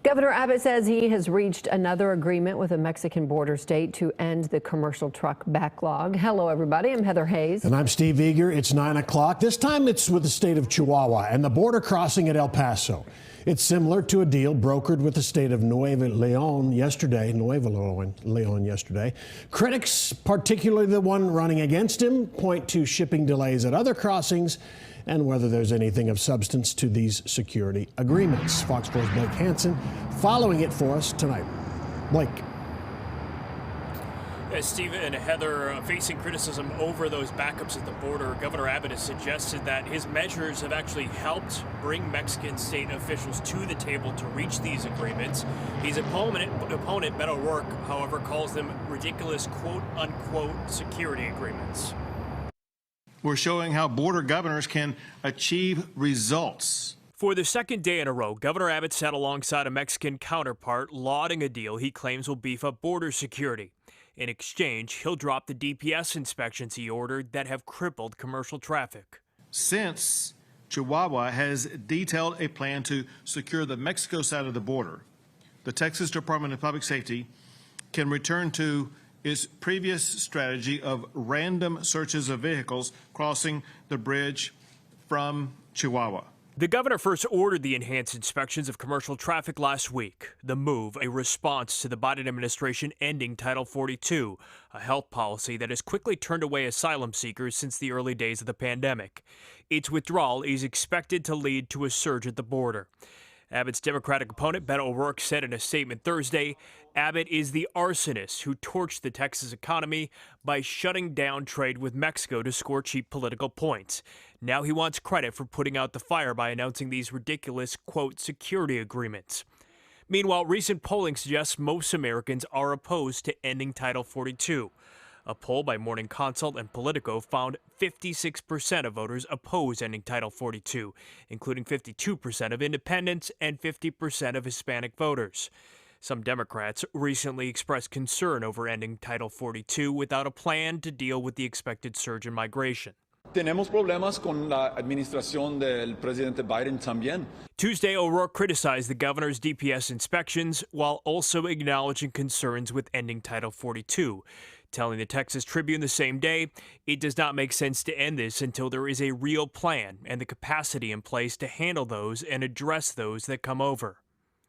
Governor Abbott says he has reached another agreement with a Mexican border state to end the commercial truck backlog. Hello, everybody. I'm Heather Hayes. And I'm Steve Eager. It's 9 o'clock. This time it's with the state of Chihuahua and the border crossing at El Paso. It's similar to a deal brokered with the state of Nuevo León yesterday. Critics, particularly the one running against him, point to shipping delays at other crossings and whether there's anything of substance to these security agreements. Fox 4's Blake Hansen following it for us tonight. Blake. As Steve and Heather facing criticism over those backups at the border, Governor Abbott has suggested that his measures have actually helped bring Mexican state officials to the table to reach these agreements. His opponent, Beto O'Rourke, however, calls them ridiculous quote-unquote security agreements. We're showing how border governors can achieve results. For the second day in a row, Governor Abbott sat alongside a Mexican counterpart, lauding a deal he claims will beef up border security. In exchange, he'll drop the DPS inspections he ordered that have crippled commercial traffic. Since Chihuahua has detailed a plan to secure the Mexico side of the border, the Texas Department of Public Safety can return to its previous strategy of random searches of vehicles crossing the bridge from Chihuahua. The governor first ordered the enhanced inspections of commercial traffic last week. The move, a response to the Biden administration ending Title 42, a health policy that has quickly turned away asylum seekers since the early days of the pandemic. Its withdrawal is expected to lead to a surge at the border. Abbott's Democratic opponent, Beto O'Rourke, said in a statement Thursday, Abbott is the arsonist who torched the Texas economy by shutting down trade with Mexico to score cheap political points. Now he wants credit for putting out the fire by announcing these ridiculous, quote, security agreements. Meanwhile, recent polling suggests most Americans are opposed to ending Title 42. A poll by Morning Consult and Politico found 56% of voters oppose ending Title 42, including 52% of independents and 50% of Hispanic voters. Some Democrats recently expressed concern over ending Title 42 without a plan to deal with the expected surge in migration. Tenemos problemas con la administración del presidente Biden también. Tuesday, O'Rourke criticized the governor's DPS inspections while also acknowledging concerns with ending Title 42. Telling the Texas Tribune the same day, it does not make sense to end this until there is a real plan and the capacity in place to handle those and address those that come over.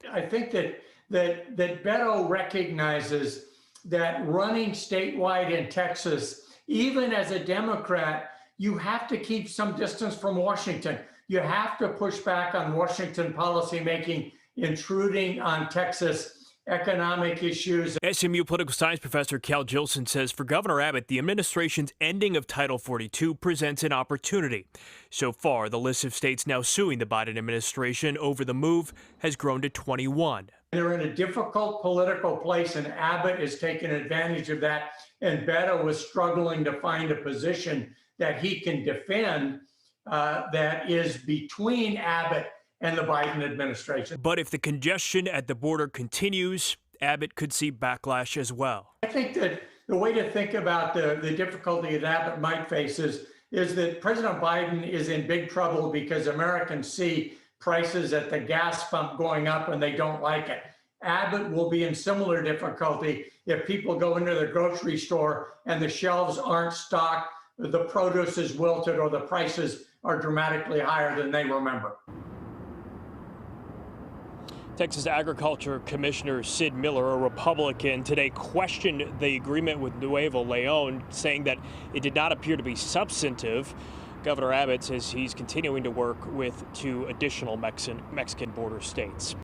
I think that Beto recognizes that running statewide in Texas, even as a Democrat, you have to keep some distance from Washington. You have to push back on Washington policymaking, intruding on Texas economic issues. SMU political science professor Cal Jilson says for Governor Abbott, the administration's ending of Title 42 presents an opportunity. So far, the list of states now suing the Biden administration over the move has grown to 21. They're in a difficult political place, and Abbott is taking advantage of that. And Beto was struggling to find a position that he can defend that is between Abbott and the Biden administration. But if the congestion at the border continues, Abbott could see backlash as well. I think that the way to think about the difficulty that Abbott might face is that President Biden is in big trouble because Americans see prices at the gas pump going up and they don't like it. Abbott will be in similar difficulty if people go into the grocery store and the shelves aren't stocked, the produce is wilted, or the prices are dramatically higher than they remember. Texas Agriculture Commissioner Sid Miller, a Republican, today questioned the agreement with Nuevo León, saying that it did not appear to be substantive. Governor Abbott says he's continuing to work with two additional Mexican border states.